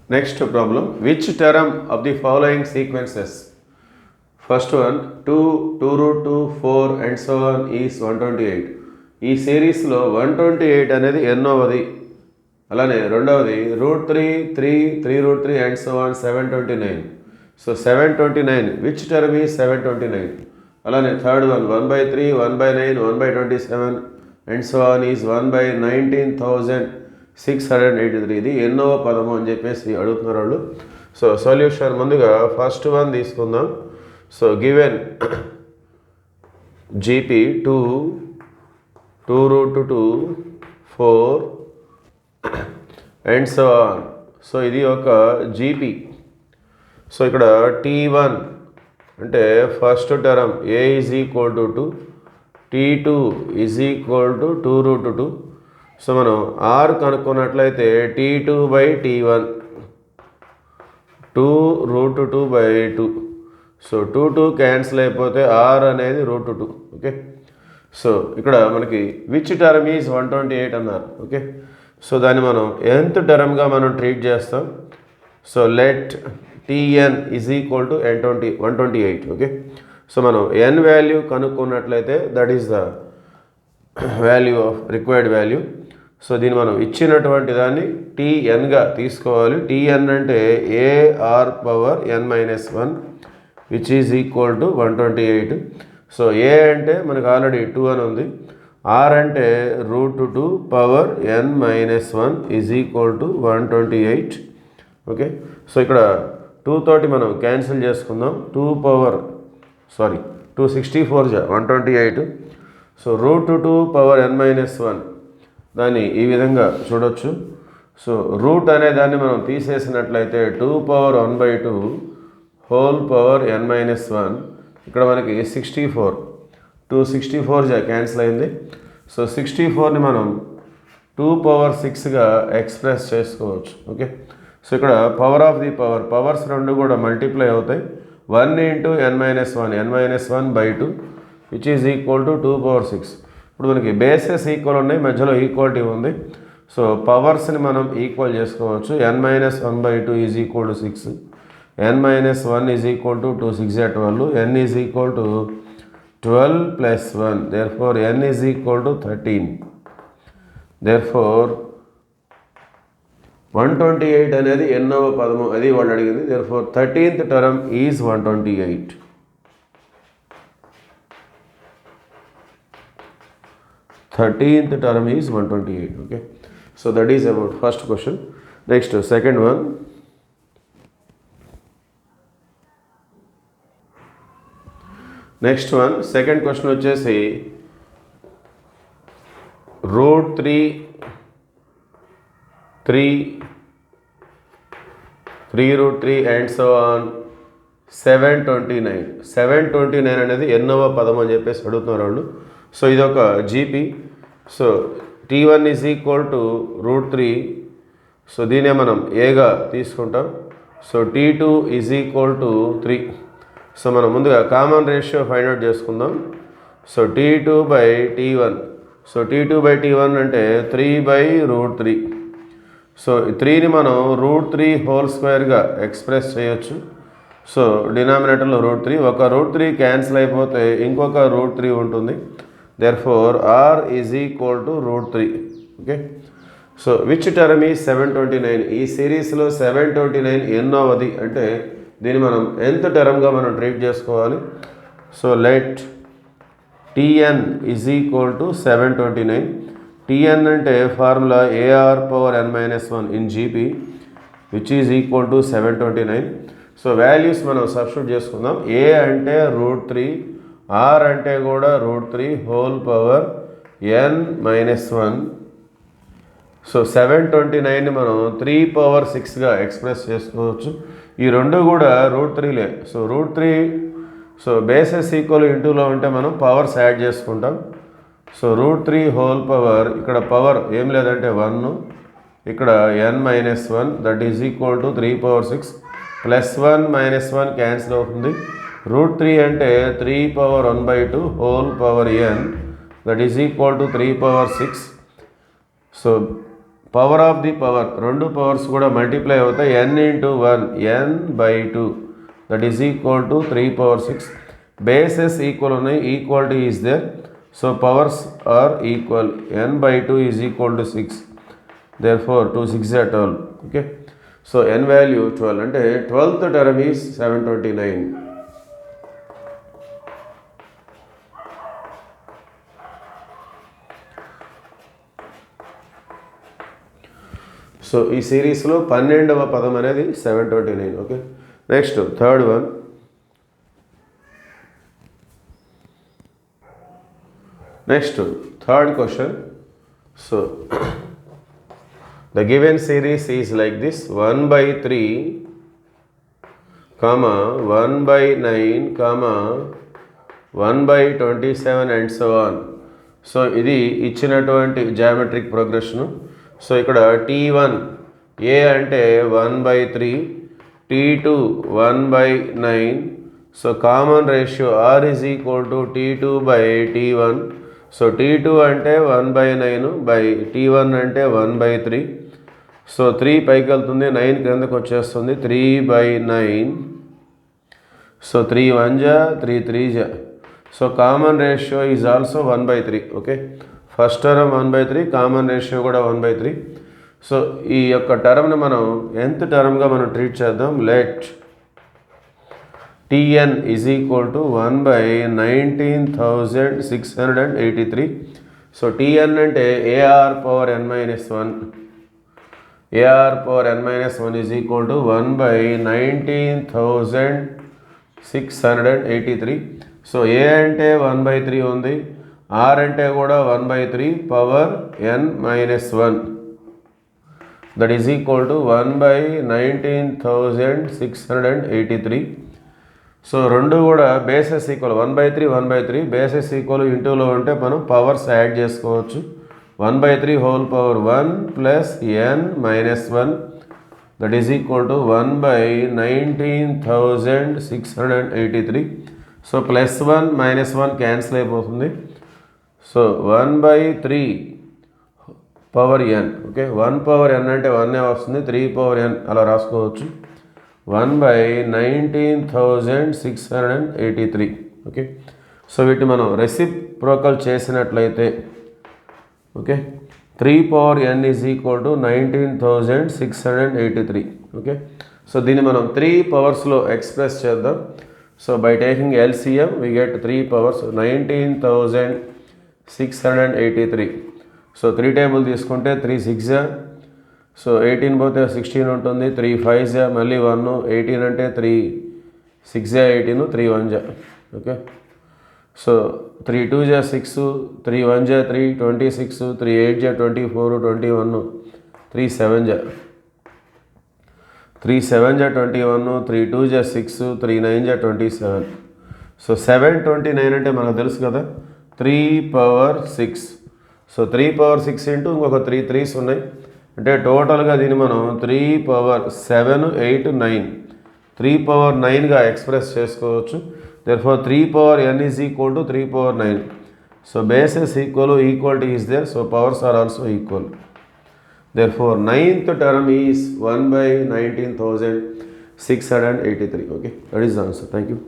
Next problem, which term of the following sequences? First one, 2, 2 root 2, 4 and so on is 128. ఈ సిరీస్లో 128 అనేది ఎన్నోవది? అలానే రెండవది root 3, 3, 3 root 3 and so on 729. So 729, which term is 729? అలానే third one 1/3, 1/9, 1/27 and so on is 1/19,683. ఇది ఎన్నో పదము అని చెప్పేసి అడుగుతున్నారు వాళ్ళు. సో సొల్యూషన్ ముందుగా ఫస్ట్ వన్ తీసుకుందాం. So given GP 2, 2 root 2, 4 and so on. So ఇది ఒక జీపీ. సో ఇక్కడ T1 అంటే first term A is equal to 2, T2 is equal to 2 root 2. So మనం R కనుక్కున్నట్లయితే T2/T1 2 root 2/2. So 2 cancel అయిపోతే R అనేది route 2. Okay, so ఇక్కడ మనకి which term is 128 అన్నారు. ఓకే, సో దాన్ని మనం nth టర్మ్గా మనం ట్రీట్ చేస్తాం. So let Tn is equal to 128. Okay, so మనం n వాల్యూ కనుక్కున్నట్లయితే that is the value of required value. So దీన్ని మనం ఇచ్చినటువంటి దాన్ని Tnగా తీసుకోవాలి. Tn అంటే AR⁻n-1 which is equal to 128. So A అంటే మనకు ఆల్రెడీ 2 అని ఉంది. R అంటే root 2 power n-1 is equal to 128. Okay, so ఇక్కడ 2 తోటి మనం క్యాన్సిల్ చేసుకుందాం. 264 128. సో రూట్ 2 పవర్ n-1 దాన్ని ఈ విధంగా చూడొచ్చు. సో రూట్ అనే దాన్ని మనం తీసేసినట్లయితే 2 పవర్ 1/2 హోల్ పవర్ n-1. ఇక్కడ మనకి 64, 264 క్యాన్సిల్ అయింది. సో 64ని మనం 2 పవర్ 6గా ఎక్స్ప్రెస్ చేసుకోవచ్చు. ఓకే, సో ఇక్కడ పవర్ ఆఫ్ ది పవర్స్ రెండు కూడా మల్టిప్లై అవుతాయి. 1 into n-1/2 which is equal to 2 power 6. ఇప్పుడు మనకి బేసెస్ ఈక్వల్ ఉన్నాయి, మధ్యలో ఈక్వాలిటీ ఉంది. సో పవర్స్ని మనం ఈక్వల్ చేసుకోవచ్చు. n-1/2 is equal to 6, n-1 is equal to 2 6 12, n is equal to 12 plus 1, therefore n is equal to 13. Therefore 128 అనేది ఎన్నవ పదము అది వాళ్ళు అడిగింది. Therefore 13th term is 128. 13th term is 128. Okay, so that is about first question. Next, second one. Next one, second question వచ్చేసి root 3, 3 root 3 and so on 729. 729 అనేది ఎన్నవ పదం అని చెప్పేసి అడుగుతున్నారు వాళ్ళు. సో ఇది ఒక GP. So T1 is equal to root 3. So దీనే మనం ఏగా తీసుకుంటాం. So T2 is equal to 3. So మనం ముందుగా కామన్ రేషియో ఫైండ్ అవుట్ చేసుకుందాం. So T2/T1. సో T2/T1 అంటే 3/√3. సో 3ని మనం రూట్ 3 హోల్ స్క్వేర్గా ఎక్స్ప్రెస్ చేయొచ్చు. సో డినామినేటర్లో రూట్ 3, ఒక రూట్ 3 క్యాన్సిల్ అయిపోతే ఇంకొక రూట్ 3 ఉంటుంది. Therefore R is equal to root 3. Okay, so which term ఈ 729? ఈ సిరీస్లో 729 ఎన్నోవది అంటే దీన్ని మనం nth టర్మ్గా మనం ట్రీట్ చేసుకోవాలి. So let Tn is equal to 729. Tn అంటే formula AR⁻n-1 in GP which is equal to 729. So values మనం సబ్స్టిట్యూట్ చేసుకుందాం. A అంటే రూట్ 3, R అంటే కూడా root 3 whole power n-1. So 729ని మనం 3 పవర్ 6గా ఎక్స్ప్రెస్ చేసుకోవచ్చు. ఈ రెండు కూడా రూట్ 3లే. So root 3, so bases equal ఇంటూలో ఉంటే మనం పవర్స్ యాడ్ చేసుకుంటాం. సో రూట్ 3 హోల్ పవర్, ఇక్కడ పవర్ ఏం లేదంటే 1, ఇక్కడ n-1 that is equal to 3 power 6 plus 1 -1 cancel అవుతుంది. రూట్ 3 అంటే 3 power 1/2 whole power n that is equal to 3 power 6. So power of the power, రెండు పవర్స్ కూడా multiply అవుతాయి, n into 1 n/2 that is equal to 3/6. Bases equal ఉన్నాయి, equality is there, so powers are equal. n/2 is equal to 6, therefore 2 6 are 12. Okay, so n value 12 అంటే 12th term is 729. So ఈ సిరీస్లో 12వ పదం అనేది 729. Okay, next third one. Next third question. So the given series is like this: 1/3, 1/9, 1/27 and so on. So ఇది ఇచ్చినటువంటి geometric ప్రోగ్రెషను. So ఇక్కడ T1 ఏ అంటే 1/3, T2 1/9. So common ratio R is equal to T2/T1. So T2 అంటే 1/9 by T1 అంటే 1/3. So 3 పైకి వెళ్తుంది, 9 క్రిందకు వచ్చేస్తుంది, 3/9. సో 3 1 జా 3 3 జా. So common ratio is also 1/3. Okay, first term 1/3, common ratio కూడా 1/3. సో ఈ యొక్క టర్మ్ని మనం nth టర్మ్గా మనం ట్రీట్ చేద్దాం. Let Tn is equal to 1/19,683. So Tn అంటే AR power n-1. AR power n-1 is equal to 1/19,683. So A అంటే 1/3 ఉంది, R అంటే కూడా 1/3 power n-1, that is equal to 1/19,683. So రెండు కూడా బేసెస్ ఈక్వల్, 1/3 1/3, బేసెస్ ఈక్వల్ ఇంటూలో ఉంటే మనం పవర్స్ యాడ్ చేసుకోవచ్చు. 1/3 whole power 1 plus n-1, that is equal to 1/19,683. So +1 -1 cancel అయిపోతుంది. So 1/3 power n. Okay, 1 power n అంటే 1 వస్తుంది, 3 పవర్ n అలా రాసుకోవచ్చు. 1/19,683. ఓకే, సో వీటిని మనం రెసిప్రోకల్ చేసినట్లయితే, ఓకే, 3 పవర్ n is equal to 19,683. Okay, so దీన్ని మనం 3 పవర్స్లో ఎక్స్ప్రెస్ చేద్దాం. So by taking LCM we get 3 powers 19,683. So 3 table తీసుకుంటే 3 6 జా, సో 18 పోతే 16 ఉంటుంది, 3 5 జా, మళ్ళీ 1, 18 అంటే 3 6 జా 18, 3 1 జా. ఓకే, సో 3 2 జా 6, 3 1 జా 3 26, 3 8 జా 24, 21, 3 7 జా 3 7 జా 21, 3 2 జా 6, 3 9 జా 27. సో 729 అంటే మనకు తెలుసు కదా, 3 పవర్ 6. సో 3 పవర్ 6 ఇంటూ ఇంకొక 3 3s ఉన్నాయి, అంటే టోటల్గా దీన్ని మనం 3 పవర్ 7 8 9, 3 పవర్ 9గా ఎక్స్ప్రెస్ చేసుకోవచ్చు. therefore 3 పవర్ n is equal to 3 power 9. So bases equal, equality is there, so powers are also equal. therefore 9th term is 1/19,683. okay, that is the answer. Thank you.